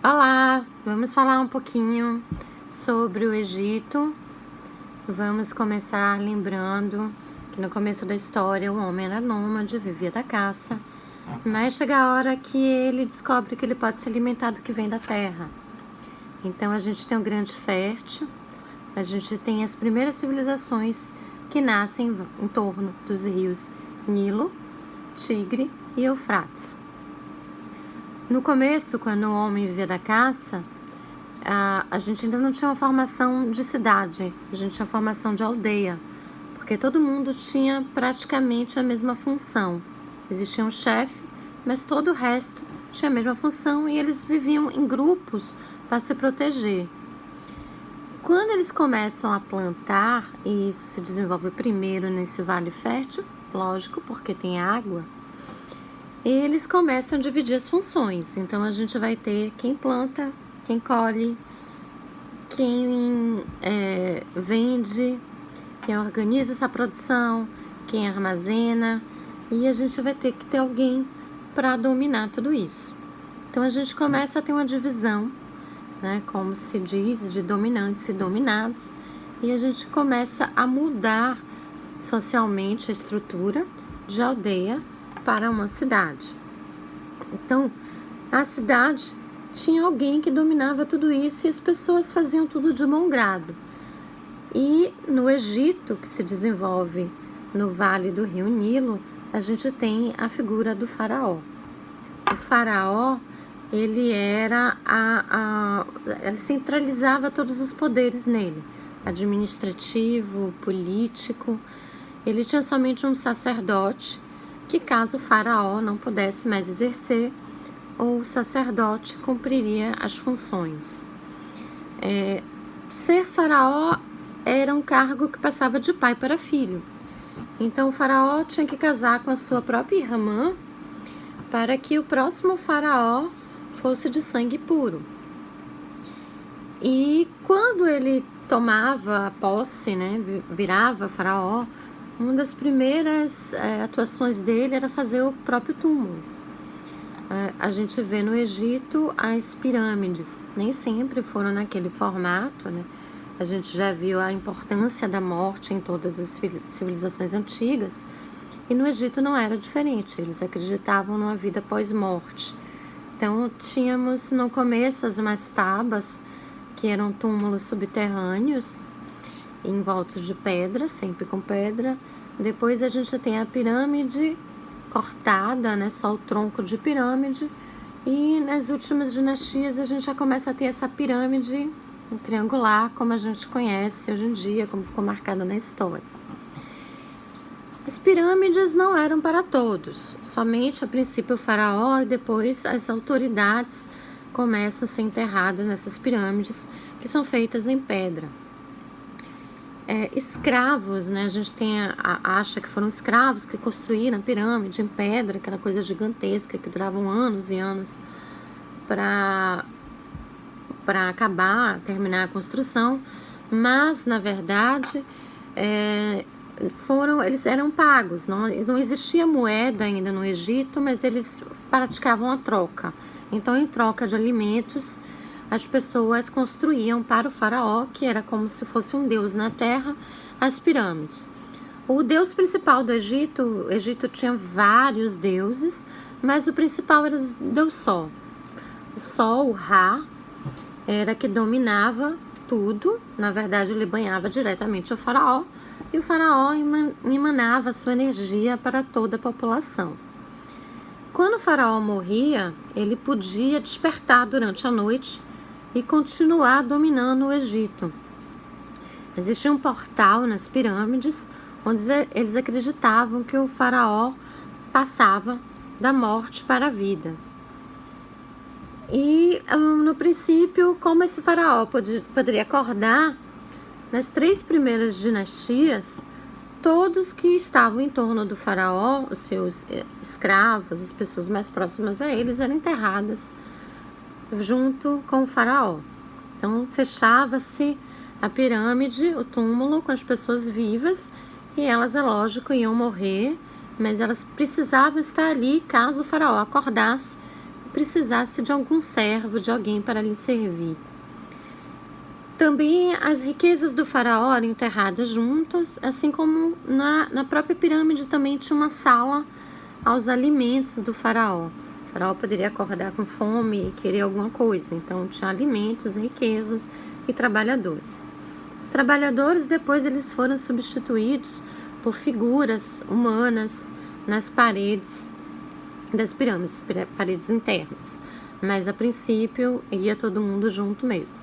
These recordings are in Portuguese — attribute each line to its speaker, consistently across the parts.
Speaker 1: Olá, vamos falar um pouquinho sobre o Egito. Vamos começar lembrando que no começo da história o homem era nômade, vivia da caça, mas chega a hora que ele descobre que ele pode se alimentar do que vem da terra. Então a gente tem um grande fértil, a gente tem as primeiras civilizações que nascem em torno dos rios Nilo, Tigre e Eufrates. No começo, quando o homem vivia da caça, a gente ainda não tinha uma formação de cidade, a gente tinha uma formação de aldeia, porque todo mundo tinha praticamente a mesma função. Existia um chefe, mas todo o resto tinha a mesma função e eles viviam em grupos para se proteger. Quando eles começam a plantar, e isso se desenvolve primeiro nesse vale fértil, lógico, porque tem água, eles começam a dividir as funções. Então a gente vai ter quem planta, quem colhe, quem vende, quem organiza essa produção, quem armazena, e a gente vai ter que ter alguém para dominar tudo isso. Então a gente começa a ter uma divisão, né, como se diz, de dominantes e dominados, e a gente começa a mudar socialmente a estrutura de aldeia para uma cidade. Então, a cidade tinha alguém que dominava tudo isso e as pessoas faziam tudo de bom grado. E no Egito, que se desenvolve no vale do rio Nilo, a gente tem a figura do faraó. O faraó, ele era ele centralizava todos os poderes nele, administrativo, político. Ele tinha somente um sacerdote, que caso o faraó não pudesse mais exercer, o sacerdote cumpriria as funções. Ser faraó era um cargo que passava de pai para filho. Então o faraó tinha que casar com a sua própria irmã para que o próximo faraó fosse de sangue puro. E quando ele tomava posse, né, virava faraó, uma das primeiras atuações dele era fazer o próprio túmulo. A gente vê no Egito as pirâmides, nem sempre foram naquele formato, né? A gente já viu a importância da morte em todas as civilizações antigas, e no Egito não era diferente, eles acreditavam numa vida pós-morte. Então tínhamos no começo as mastabas, que eram túmulos subterrâneos, envoltos de pedra, sempre com pedra. Depois a gente tem a pirâmide cortada, né, só o tronco de pirâmide. E nas últimas dinastias a gente já começa a ter essa pirâmide triangular, como a gente conhece hoje em dia, como ficou marcada na história. As pirâmides não eram para todos, somente a princípio o faraó e depois as autoridades começam a ser enterradas nessas pirâmides, que são feitas em pedra. Escravos, né? A gente acha que foram escravos que construíram a pirâmide em pedra, aquela coisa gigantesca que duravam anos e anos para terminar a construção, mas na verdade eles eram pagos, não existia moeda ainda no Egito, mas eles praticavam a troca. Então, em troca de alimentos, as pessoas construíam para o faraó, que era como se fosse um deus na terra, as pirâmides. O deus principal do Egito, o Egito tinha vários deuses, mas o principal era o deus Sol. O Sol, o Ra, era que dominava tudo. Na verdade, ele banhava diretamente o faraó, e o faraó emanava sua energia para toda a população. Quando o faraó morria, ele podia despertar durante a noite e continuar dominando o Egito. Existia um portal nas pirâmides onde eles acreditavam que o faraó passava da morte para a vida. E no princípio, como esse faraó poderia acordar, nas 3 primeiras dinastias, todos que estavam em torno do faraó, os seus escravos, as pessoas mais próximas a eles, eram enterradas junto com o faraó. Então fechava-se a pirâmide, o túmulo, com as pessoas vivas, e elas, é lógico, iam morrer, mas elas precisavam estar ali caso o faraó acordasse precisasse de algum servo, de alguém para lhe servir. Também as riquezas do faraó eram enterradas juntas, assim como na própria pirâmide também tinha uma sala aos alimentos do faraó. O faraó poderia acordar com fome e querer alguma coisa, então tinha alimentos, riquezas e trabalhadores. Os trabalhadores depois eles foram substituídos por figuras humanas nas paredes das pirâmides, paredes internas, mas a princípio ia todo mundo junto mesmo.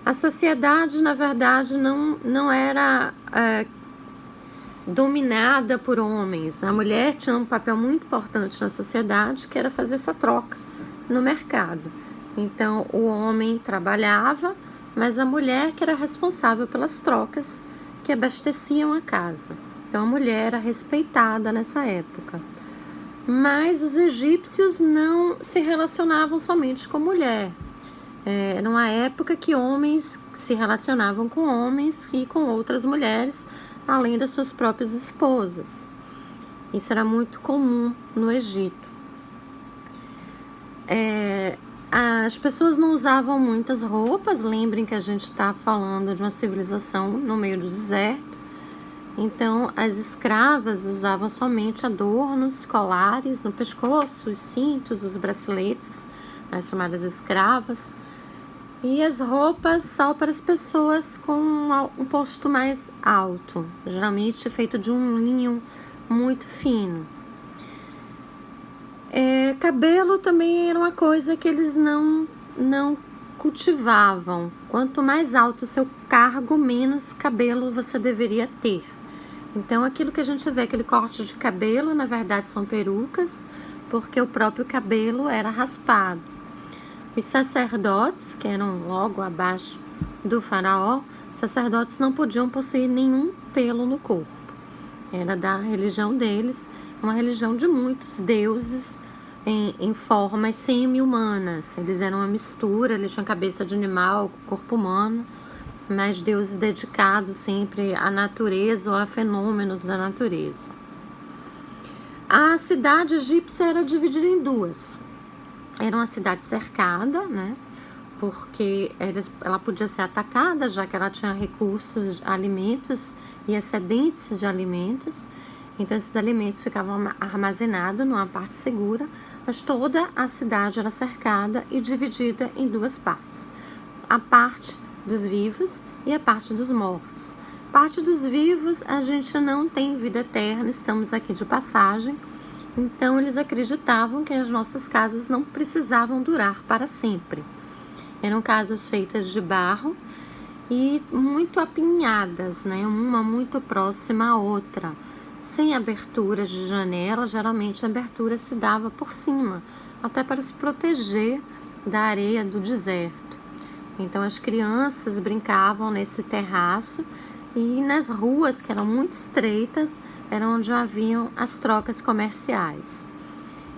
Speaker 1: A sociedade, na verdade, não era dominada por homens. A mulher tinha um papel muito importante na sociedade, que era fazer essa troca no mercado. Então, o homem trabalhava, mas a mulher que era responsável pelas trocas que abasteciam a casa. Então, a mulher era respeitada nessa época. Mas os egípcios não se relacionavam somente com mulher. Era uma época que homens se relacionavam com homens e com outras mulheres, além das suas próprias esposas. Isso era muito comum no Egito. As pessoas não usavam muitas roupas, lembrem que a gente está falando de uma civilização no meio do deserto. Então, as escravas usavam somente adornos, colares no pescoço, os cintos, os braceletes, as chamadas escravas. E as roupas só para as pessoas com um posto mais alto, geralmente feito de um linho muito fino. Cabelo também era uma coisa que eles não cultivavam. Quanto mais alto o seu cargo, menos cabelo você deveria ter. Então, aquilo que a gente vê, aquele corte de cabelo, na verdade são perucas, porque o próprio cabelo era raspado. Os sacerdotes, que eram logo abaixo do faraó, sacerdotes não podiam possuir nenhum pelo no corpo. Era da religião deles, uma religião de muitos deuses em formas semi-humanas. Eles eram uma mistura, eles tinham cabeça de animal, corpo humano, mas deuses dedicados sempre à natureza ou a fenômenos da natureza. A cidade egípcia era dividida em duas. Era uma cidade cercada, né? Porque ela podia ser atacada, já que ela tinha recursos, alimentos e excedentes de alimentos. Então, esses alimentos ficavam armazenados numa parte segura, mas toda a cidade era cercada e dividida em duas partes. A parte dos vivos e a parte dos mortos. Parte dos vivos, a gente não tem vida eterna, estamos aqui de passagem. Então, eles acreditavam que as nossas casas não precisavam durar para sempre. Eram casas feitas de barro e muito apinhadas, né? Uma muito próxima à outra, sem aberturas de janela. Geralmente, a abertura se dava por cima, até para se proteger da areia do deserto. Então, as crianças brincavam nesse terraço e nas ruas, que eram muito estreitas, era onde haviam as trocas comerciais.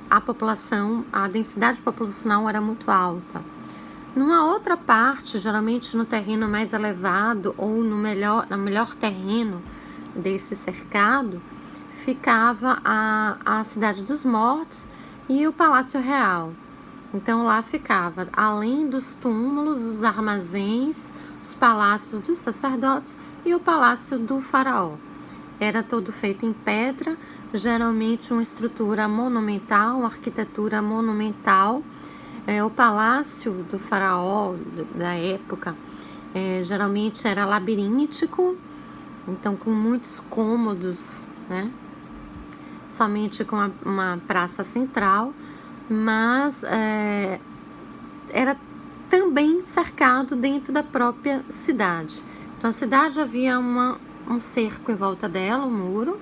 Speaker 1: A densidade populacional era muito alta. Numa outra parte, geralmente no terreno mais elevado ou no melhor terreno desse cercado, ficava a cidade dos mortos e o Palácio Real. Então lá ficava, além dos túmulos, os armazéns, os palácios dos sacerdotes e o palácio do faraó. Era todo feito em pedra, geralmente uma estrutura monumental, uma arquitetura monumental. O palácio do faraó da época geralmente era labiríntico, então com muitos cômodos, né? Somente com uma praça central, mas era também cercado dentro da própria cidade. Então, a cidade havia um cerco em volta dela, um muro,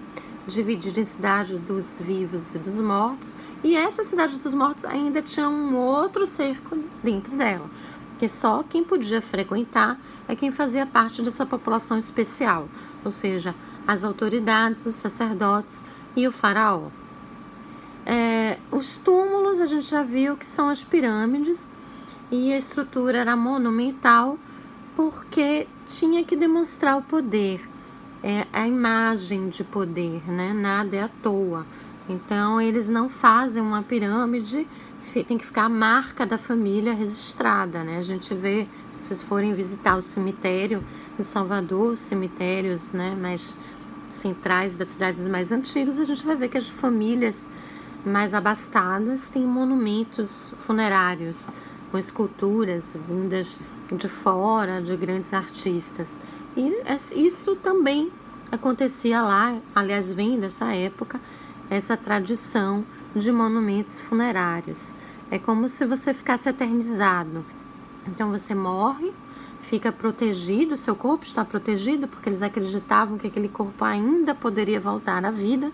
Speaker 1: dividido em cidade dos vivos e dos mortos, e essa cidade dos mortos ainda tinha um outro cerco dentro dela, que só quem podia frequentar é quem fazia parte dessa população especial, ou seja, as autoridades, os sacerdotes e o faraó. Os túmulos a gente já viu que são as pirâmides, e a estrutura era monumental porque tinha que demonstrar o poder, a imagem de poder, né? Nada é à toa. Então, eles não fazem uma pirâmide tem que ficar a marca da família registrada, né? A gente vê, se vocês forem visitar o cemitério de Salvador, os cemitérios, né, mais centrais das cidades mais antigas, a gente vai ver que as famílias mais abastadas têm monumentos funerários com esculturas vindas de fora, de grandes artistas. E isso também acontecia lá, aliás, vem dessa época, essa tradição de monumentos funerários. É como se você ficasse eternizado. Então você morre, fica protegido, seu corpo está protegido, porque eles acreditavam que aquele corpo ainda poderia voltar à vida,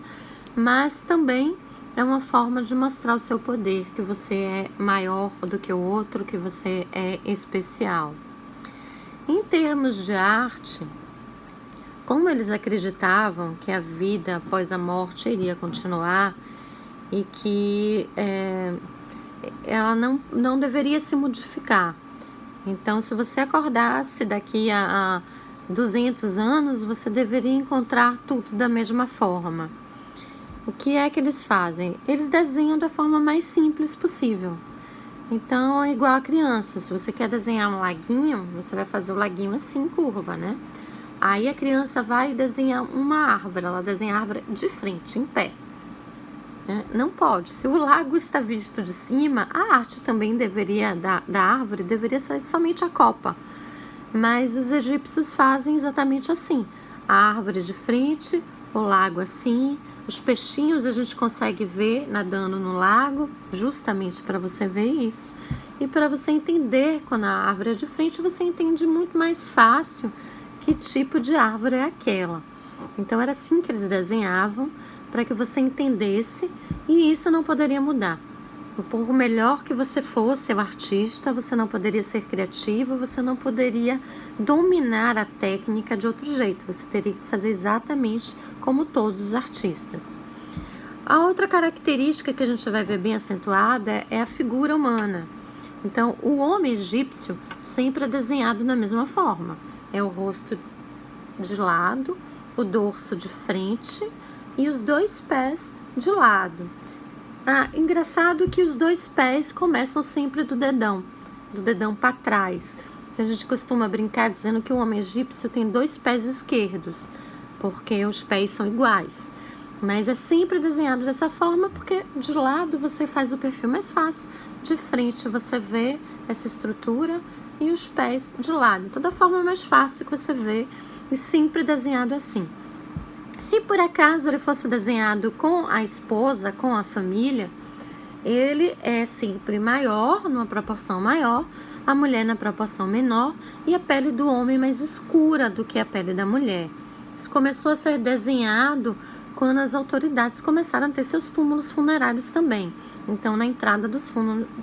Speaker 1: mas também é uma forma de mostrar o seu poder, que você é maior do que o outro, que você é especial. Em termos de arte, como eles acreditavam que a vida após a morte iria continuar e que ela não deveria se modificar. Então, se você acordasse daqui a 200 anos, você deveria encontrar tudo da mesma forma. O que é que eles fazem? Eles desenham da forma mais simples possível. Então, é igual a criança. Se você quer desenhar um laguinho, você vai fazer o laguinho assim, curva, né? Aí a criança vai desenhar uma árvore. Ela desenha a árvore de frente, em pé. Não pode. Se o lago está visto de cima, a arte também deveria, da árvore, deveria ser somente a copa. Mas os egípcios fazem exatamente assim. A árvore de frente, o lago assim, os peixinhos a gente consegue ver nadando no lago, justamente para você ver isso. E para você entender, quando a árvore é de frente, você entende muito mais fácil que tipo de árvore é aquela. Então era assim que eles desenhavam, para que você entendesse, e isso não poderia mudar. Por melhor que você fosse o artista, você não poderia ser criativo, você não poderia dominar a técnica de outro jeito, você teria que fazer exatamente como todos os artistas. A outra característica que a gente vai ver bem acentuada é a figura humana. Então, o homem egípcio sempre é desenhado da mesma forma. É o rosto de lado, o dorso de frente e os dois pés de lado. Engraçado que os dois pés começam sempre do dedão para trás. A gente costuma brincar dizendo que o homem egípcio tem 2 pés esquerdos, porque os pés são iguais. Mas é sempre desenhado dessa forma, porque de lado você faz o perfil mais fácil, de frente você vê essa estrutura e os pés de lado. Então, da forma mais fácil que você vê, e sempre desenhado assim. Se por acaso ele fosse desenhado com a esposa, com a família, ele é sempre maior, numa proporção maior, a mulher na proporção menor e a pele do homem mais escura do que a pele da mulher. Isso começou a ser desenhado quando as autoridades começaram a ter seus túmulos funerários também. Então, na entrada dos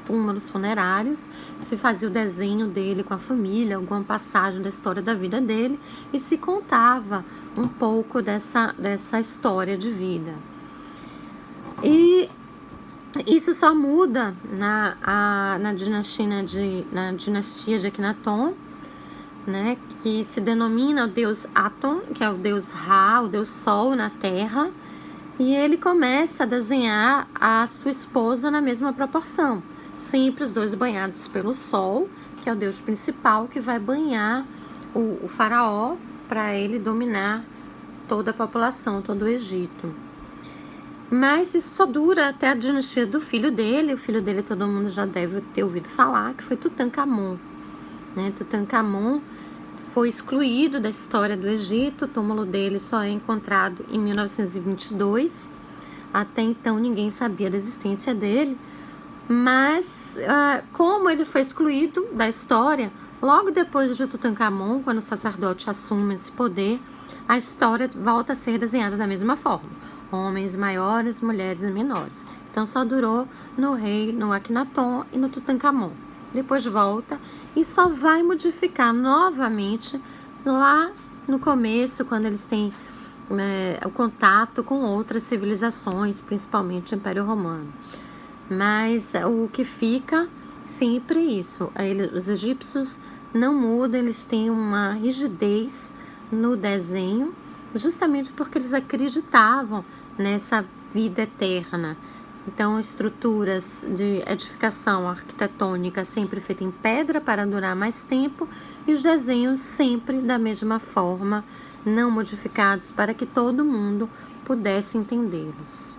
Speaker 1: túmulos funerários, se fazia o desenho dele com a família, alguma passagem da história da vida dele, e se contava um pouco dessa história de vida. E isso só muda na dinastia de Akhenaton, né, que se denomina o deus Aton, que é o deus Ra, o deus Sol na Terra, e ele começa a desenhar a sua esposa na mesma proporção, sempre os dois banhados pelo Sol, que é o deus principal que vai banhar o faraó para ele dominar toda a população, todo o Egito. Mas isso só dura até a dinastia do filho dele. O filho dele todo mundo já deve ter ouvido falar, que foi Tutankhamon. Tutankhamon foi excluído da história do Egito. O túmulo dele só é encontrado em 1922. Até então ninguém sabia da existência dele. Mas como ele foi excluído da história, logo depois de Tutankhamon, quando o sacerdote assume esse poder, a história volta a ser desenhada da mesma forma. Homens maiores, mulheres menores. Então só durou no rei, no Akhenaton e no Tutankhamon. Depois volta e só vai modificar novamente lá no começo, quando eles têm o contato com outras civilizações, principalmente o Império Romano. Mas o que fica sempre é isso. Os egípcios não mudam, eles têm uma rigidez no desenho, justamente porque eles acreditavam nessa vida eterna. Então, estruturas de edificação arquitetônica sempre feita em pedra para durar mais tempo e os desenhos sempre da mesma forma, não modificados para que todo mundo pudesse entendê-los.